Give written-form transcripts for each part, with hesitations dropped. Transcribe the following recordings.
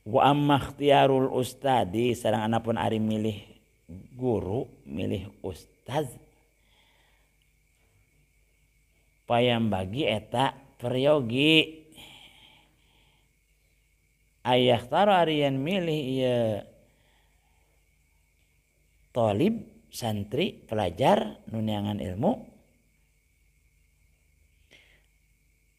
Wa amma ikhtiyarul ustadi sareng anapun ari milih guru, milih ustaz. Payam bagi eta peryogi ayah taro arian milih ieu talib santri pelajar nu neangan ilmu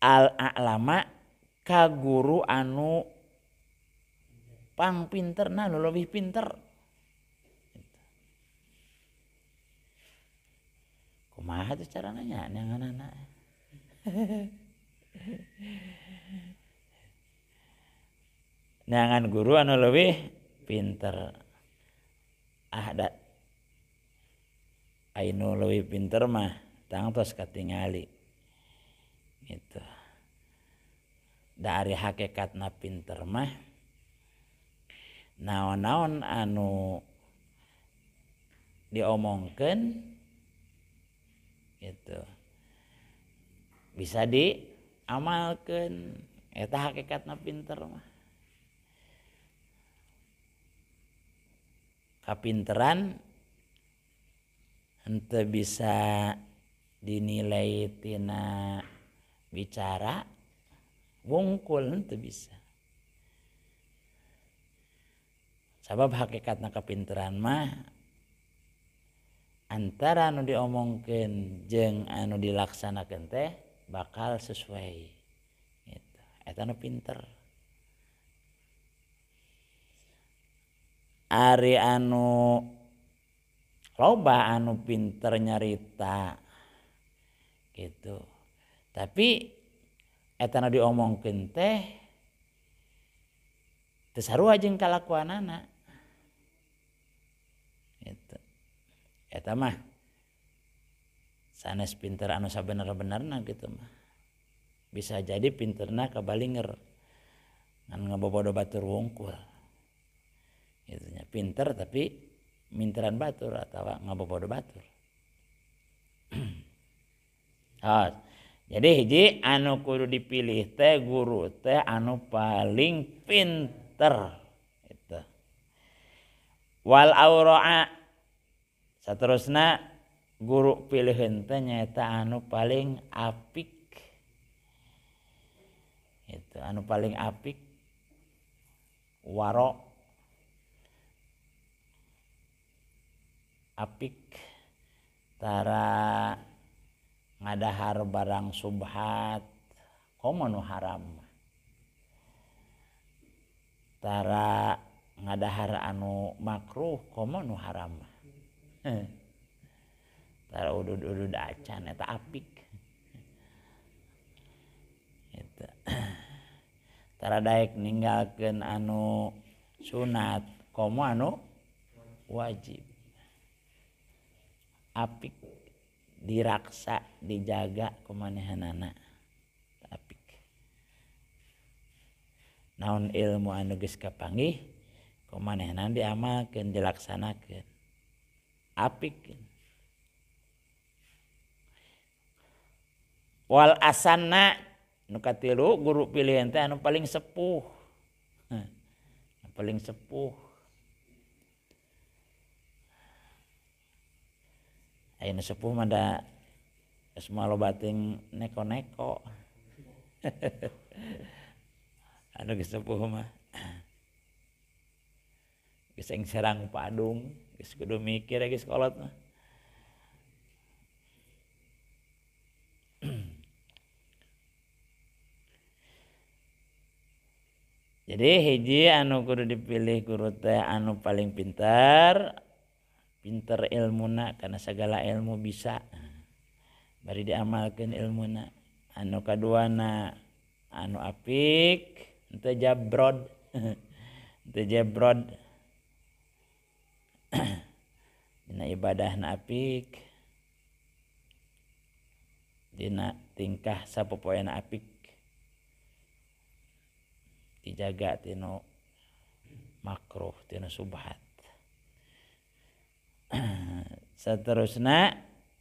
al a'lama ka guru anu pang pinterna nu leuwih pinter. Kumaha tuh carana nya neanganana? Neangan guru anu leuwih pinter. Da anu leuwih pinter mah tang tos katingali. Gitu. Da ari hakikatna pinter mah naon-naon anu diomongkeun gitu bisa diamalkeun, eta hakikatna pinter mah. Kapinteran henteu bisa dinilai tina bicara wungkul, henteu bisa. Sabab hakikatna kapinteran mah antara anu diomongkeun jeung anu dilaksanakeun teh bakal sesuai. Gitu. Eta nu pinter. Ari anu loba anu pinter nyarita gitu. Tapi eta nu diomongkeun teh teu sarua jeung kalakuanana. Gitu. Eta mah sanes pinter anu sabener-benerna gitu mah. Bisa jadi pinterna kabalinger ngan ngabobodo batur wungkul. Gitu nya pinter tapi minteran batur atawa ngabobodo batur. Jadi hiji anu kudu dipilih teh guru teh anu paling pinter gitu. Wal aura'a saterusna guru piliheun teh nyaeta anu paling apik. Itu anu paling apik waro apik tara ngadahar barang subhat komo nu haram tara ngadahar anu makruh komo nu haram tara udud-udud acan eta apik eta tara daek ninggalkeun anu sunat komo anu wajib apik diraksa dijaga kumanehanana apik. Naon ilmu anu geus kapanggih kumanehanana diamalkeun dilaksanakeun apik. Wal asanna nu katilu guru pilihan teh anu paling sepuh. Paling sepuh. Ayeuna sepuh mah da geus loba teuing neko-neko. Anu geus sepuh mah geus ing serang padung, geus kudu mikir geus kolot mah. Jadi hiji anu kudu dipilih guru teh anu paling pinter ilmuna karena segala ilmu bisa bari diamalkeun ilmuna. Anu kaduana anu apik henteu jabrod henteu jabrod dina ibadahna apik dina tingkah sapopoena apik dijaga tinu makruh tinu subhat. Saterusna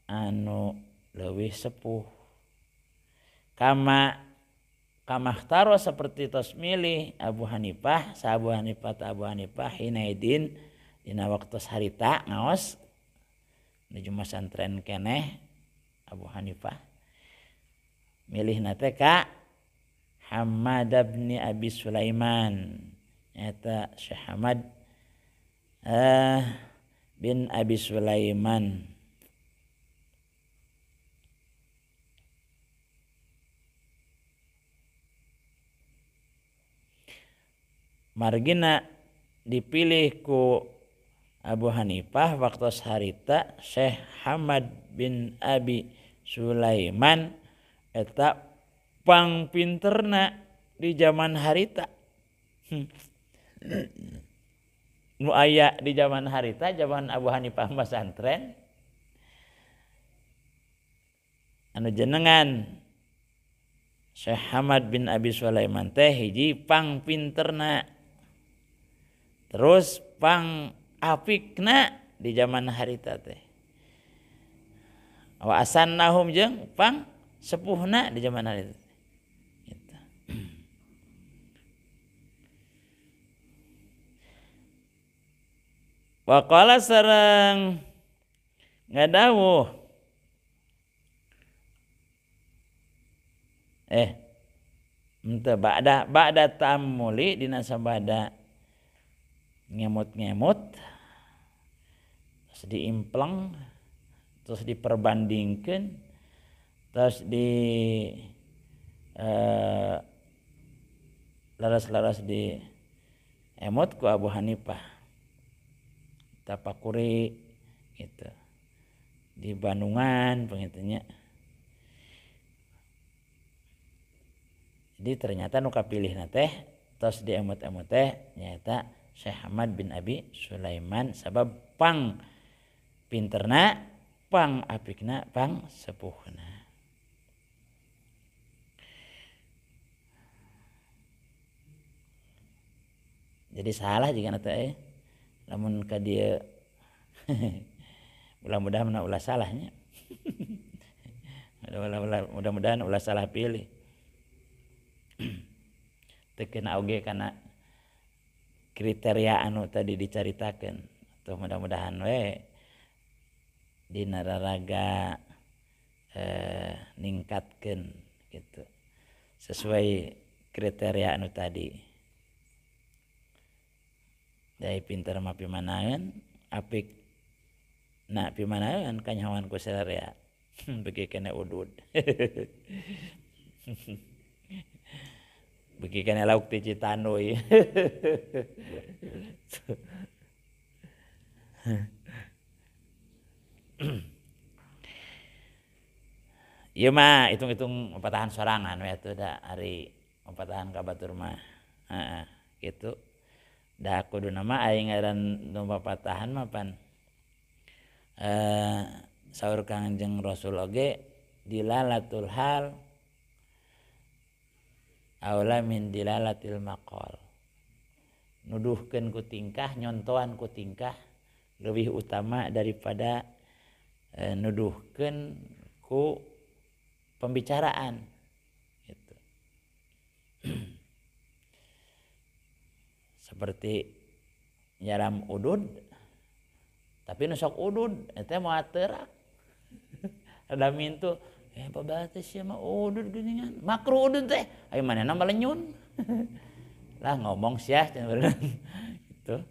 anu leuwih sepuh kama kamahtaro seperti tos milih Abu Hanifah sa Abu Hanifah hinaidin dina waktu harita ngaos nuju masantren keneh Abu Hanifah milih nate ka Hamad bin Abi Sulaiman eta Syekh Hamad bin Abi Sulaiman margina dipilih ku Abu Hanifah waktu harita Syekh Hamad bin Abi Sulaiman eta pang pinterna di zaman harita nu aya di zaman harita zaman Abu Hanifah masantren anu jenengan Syekh Hamad bin Abi Sulaiman teh hiji pang pinterna terus pang apikna di zaman harita teh wa asannahum jeung pang sepuhna di zaman harita gitu. Wa qala sareng ngadawuh henteu ba'da ta'ammuli dina sabada ngemut-ngemut terus diimpleng terus diperbandingkeun terus di laras-laras di emot ku Abu Hanifah tapakuri gitu di Bandungan pengitunya. Jadi ternyata nu kapilihna teh tos di emot-emot teh nyata Syekh Hamad bin Abi Sulaiman sabab pang pinterna pang apikna pang sepuhna. Jadi salah jika nata lamun ka dieu mudah-mudahan ulah salahnya. Mudah-mudahan ulah salah pilih. Teu kena oge kana kriteria anu tadi dicaritakeun atau mudah-mudahan we dina raraga ningkatkeun gitu sesuai kriteria anu tadi dari pinter mah pimanaeun apik na pimanaeun kanyawan ku sadaya begi kene udud begi kene lauk ti Citanduy ieu mah hitung-hitung patahan sorangan we atuh da ari patahan ka batur mah gitu da kuduna mah aya ngaran nu patahan mah pan saur Kangjeng Rasul oge dilalatul hal aula min dilalatil maqal nuduhkeun ku tingkah nyontoan ku tingkah leuwih utama daripada nuduhkeun ku pembicaraan gitu. Seperti nyaram udud tapi nu sok udud eta moal teurak ada mintu pabatu sia mah udud geuningan makruh udud teh aya manehna malenyun lah ngomong sia cenah gitu.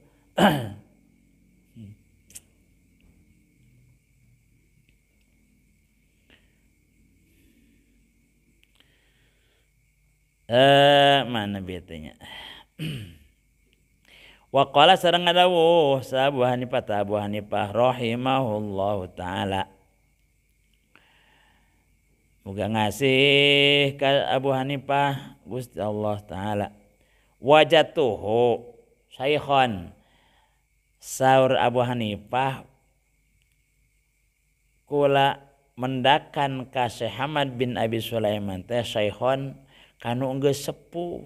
Mana biatanya wa qala sareng ngadawuh sa Abu Hanifah rahimahullahu taala muga ngasih ka Abu Hanifah Gusti Allah taala wajatuhu syaikhan saur Abu Hanifah kula mendakan ka Syekh Hamad bin Abi Sulaiman teh syaikhan kanu geus sepuh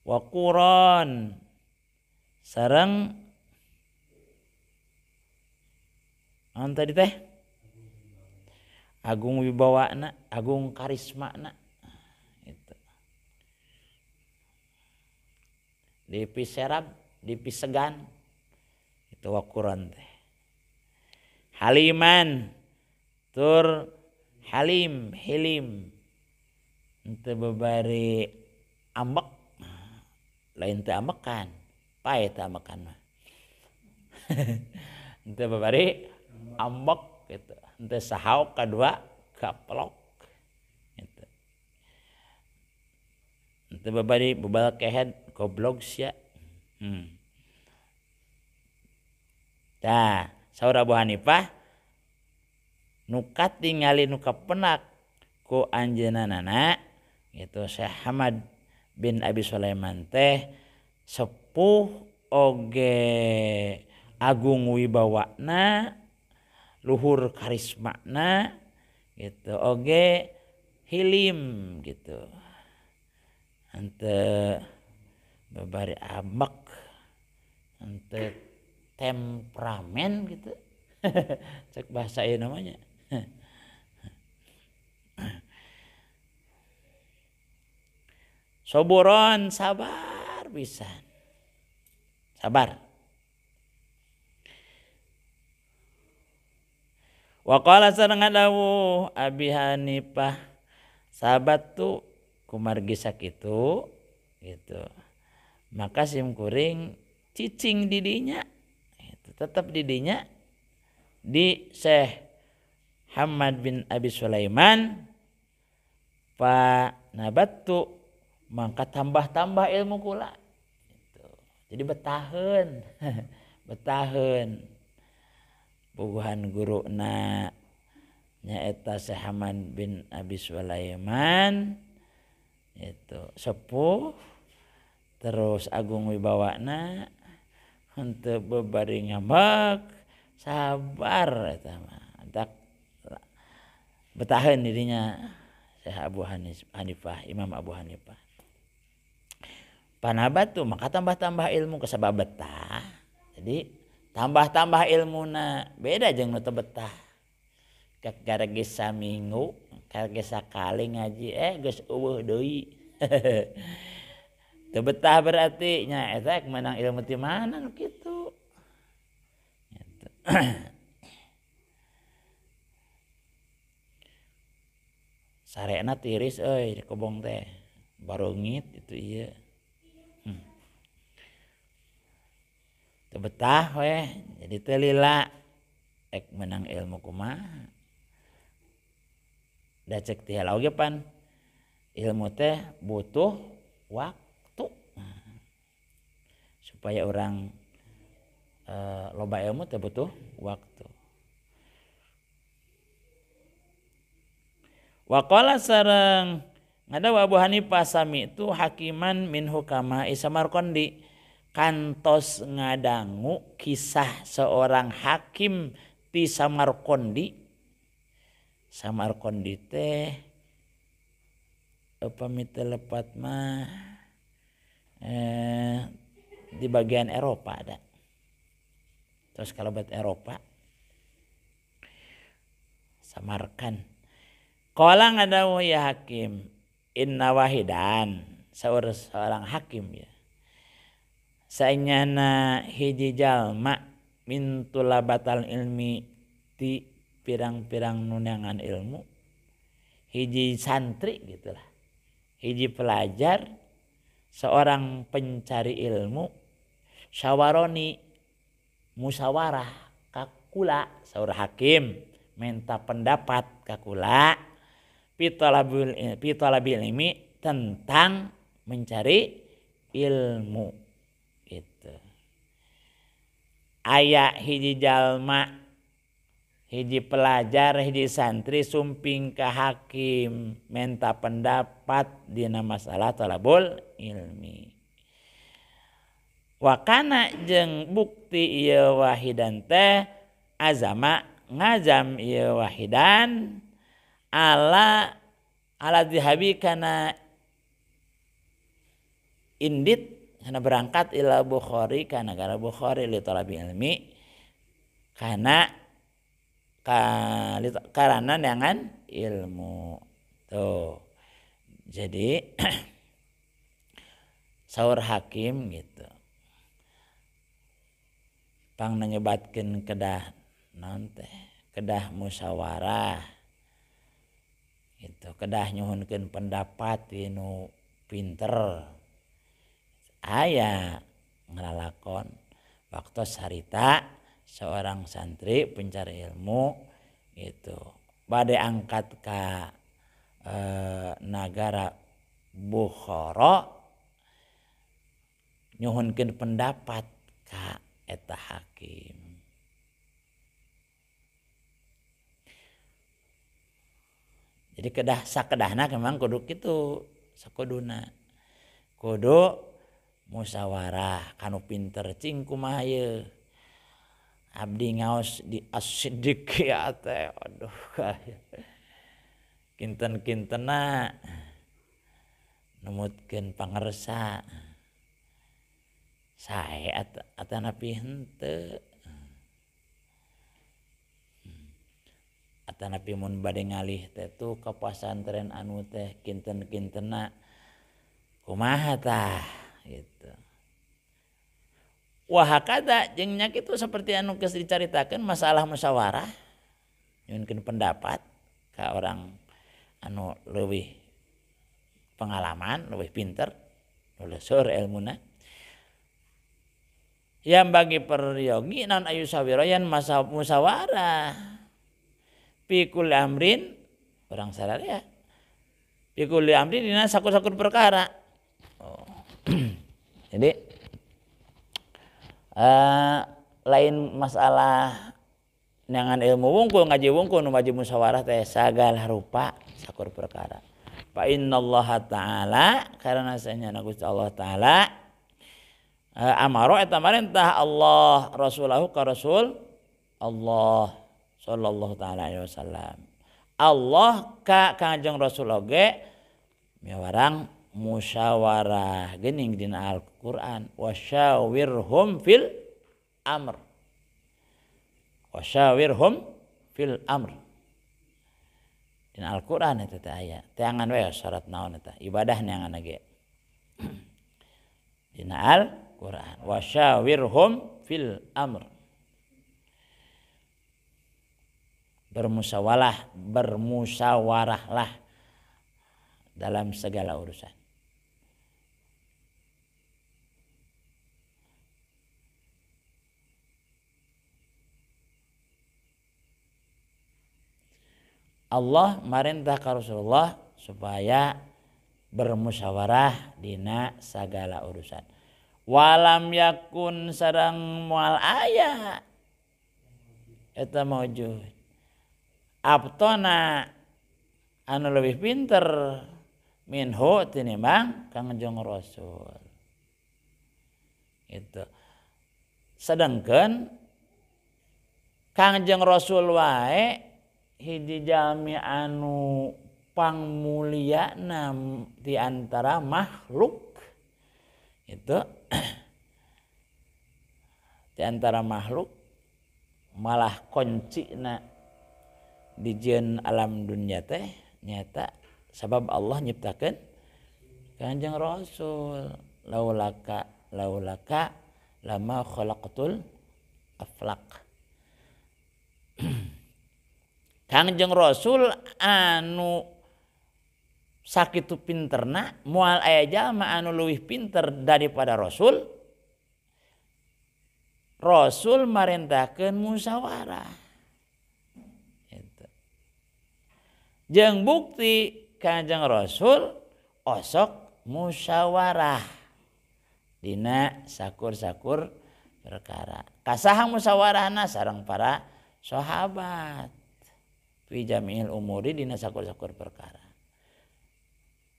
wa Quran sareng tadi teh agung wibawana agung karismana dipiserab, dipisegan itu wakuron teh. Haliman tur halim, hilim teu babari ambek lain teu ambekan, pae teu ambekan mah. Teu babari ambek gitu, teu sahaok kadua gaplok gitu. Teu babari bebal kehead goblok sia. Tah, saur Abu Hanifah nukat tingali nu kapenak ku anjeunana gitu Syekh Hamad bin Abi Sulaiman teh sepuh oge agung wibawana, luhur karismana gitu, oge hilim gitu. Henteu babari ambek, henteu temperamen gitu. Cek bahasa ieu namanya. Soboron sabar pisan. Sabar. Wa qala sareng dawuh Abi Hanifah sahabat tu kumargi sakitu gitu. Maka sim kuring cicing didinya itu tetap didinya di Syekh Hamad bin Abi Sulaiman pa nabattu mangka tambah-tambah ilmu kula gitu. Jadi betaheun betaheun bubuhan guruna nyaeta Syekh Hamad bin Abi Sulaiman itu sepuh terus agung wibawana henteu babari ngambek sabar eta mah dak betaheun dirinya Syekh Abu Hanifah, Imam Abu Hanifah. Panabat tuh maka tambah-tambah ilmu kasabab betah. Jadi tambah-tambah ilmuna beda jeung nu teu betah. Gara geus saminggu, gara geus sakali ngaji geus eueuh deui. Teu betah berarti nya eta menang ilmu ti mana nu kitu. Gitu. Sarena tiris euy di kobong teh. Bareungit itu ieu. Teu betah we, jadi teu lila ek menang ilmu kumaha. Da cek ti heula oge pan ilmu teh butuh waktu. Supaya orang loba ilmu teh butuh waktu. Wa qala sareng ngadawa Abu Hanifah sami itu hakiman min hukama Samarqandi kantos ngadangu kisah seorang hakim di Samarqandi. Samarqandi teh upami teu lepat mah di bagian Eropa ada. Terus kalau buat Eropa Samarkand. Qala ngadawu ya hakim inna wahidan seorang hakim ya. Saenyana hiji jalma min tulabatal ilmi ti pirang-pirang nunangan ilmu. Hiji santri gitulah. Hiji pelajar seorang pencari ilmu syawaroni musyawarah kakula saur hakim minta pendapat kakula pitolabil ilmi tentang mencari ilmu gitu. Aya hiji jalma hiji pelajar hiji santri sumping ka hakim minta pendapat dina masalah talabul ilmi. Wakana jeung bukti ieu wahidan teh azama ngazam ieu wahidan ala dihabi kana indit kana berangkat ila Bukhari kana negara Bukhari li talabi ilmi kana karena dengan ilmu tuh. Jadi saur hakim gitu pang nyebatkeun kedah naon teh kedah musyawarah itu kedah nyuhunkeun pendapat nu pinter aya ngelalakon waktu harita seorang santri pencari ilmu itu bade angkat ka nagara Bukhara nyuhunkeun pendapat ka eta hakim. Jadi kedah sakedahna memang kudu kitu sakuduna. Kudu musyawarah kanu pinter cing kumaha ieu. Abdi ngaos di as-siddiq ya teh aduh kinten-kintena numutkeun pangarsa. Sae atanapi henteu. Atanapi mun bade ngalih teh tuh ka pasantren anu teh kinten-kintena kumaha tah gitu. Wah hakada jeung nya kitu saperti anu geus dicaritakeun masalah musyawarah nyuhunkeun pendapat ka orang anu leuwih pengalaman, leuwih pinter, leuseur ilmuna. Yang bagi peryogi naon ayu sawiroyan masa musyawarah. Pikul amrin orang sadaya. Pikul amrin dina sakur-sakur perkara. Oh. Jadi lain masalah neangan ilmu wungkul ngaji wungkul nu maji musyawarah teh sagala rupa sakur perkara. Fa innallaha ta'ala karena sanyana Gusti Allah taala amaro eta marentah Allah rasulahu ka rasul Allah sallallahu taala alaihi wasallam. Allah ka Kangjeng Rasul oge miwarang musyawarah geuning dina Al-Qur'an wasyawirhum fil amr. Wasyawirhum fil amr. Dina Al-Qur'an eta teh aya. Teangan we syarat naon eta ibadah neangan ge. Dina Al-Qur'an wasyawirhum fil amr. Bermusyawarahlah dalam segala urusan. Allah marintah ka Rasulullah supaya bermusyawarah dina sagala urusan. Walam yakun sareng moal aya eta maujud. Abtona anu leuwih pinter minhu tinimbang Kangjeng Rasul. Itu. Sedengkeun Kangjeng Rasul wae hiji jalmi anu pangmulyana di antara makhluk. Itu di antara makhluk malah kuncina di jieun alam dunia teh nyata sabab Allah nyiptakeun Kanjeng Rasul laulaka lama khalaqtul aflaq. Kanjeng Rasul anu sakitu pinterna moal aya jalma anu leuwih pinter daripada Rasul. Rasul marentahkeun musyawarah. Jeung bukti Kanjeng Rasul osok musyawarah dina sakur-sakur perkara. Kasaha musyawarahna sareng para sahabat fi jami'il umuri dina sakur-sakur perkara.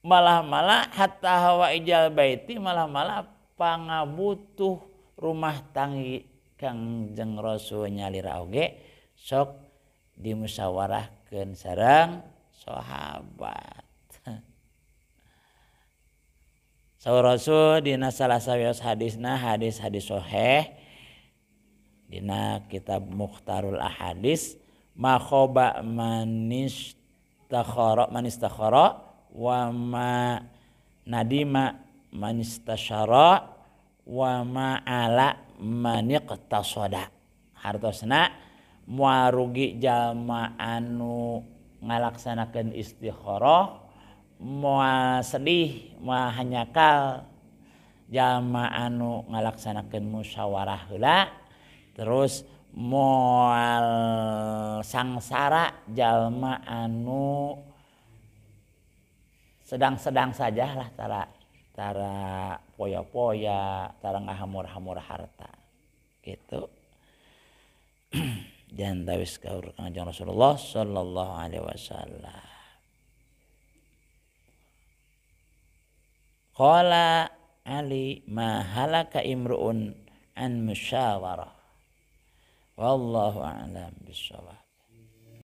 Malah hatta hawaijal baiti malah pangabutuh rumah tanggi Kanjeng Rasul nyalira oge sok dimusyawarahkeun sareng sahabat. Saur Rasul dina salah sawios hadisna hadis sahih dina kitab Mukhtarul Ahadis ma khaba man istakhara wa ma nadima man istasyara wa ma'ala maniqtasada. Hartosna moal rugi jalma anu ngalaksanakeun istikharah, moal sedih, moal hanyakal jalma anu ngalaksanakeun musyawarah heula, terus moal sangsara jalma anu sedang-sedang saja lah tara poya-poya, tara ngahamur-hamur harta gitu. Dan tawis kaur Kanjeng Rasulullah sallallahu alaihi wasallam. Qala Ali ma halaka imru'un an musyawarah. Wallahu a'lam bishawab.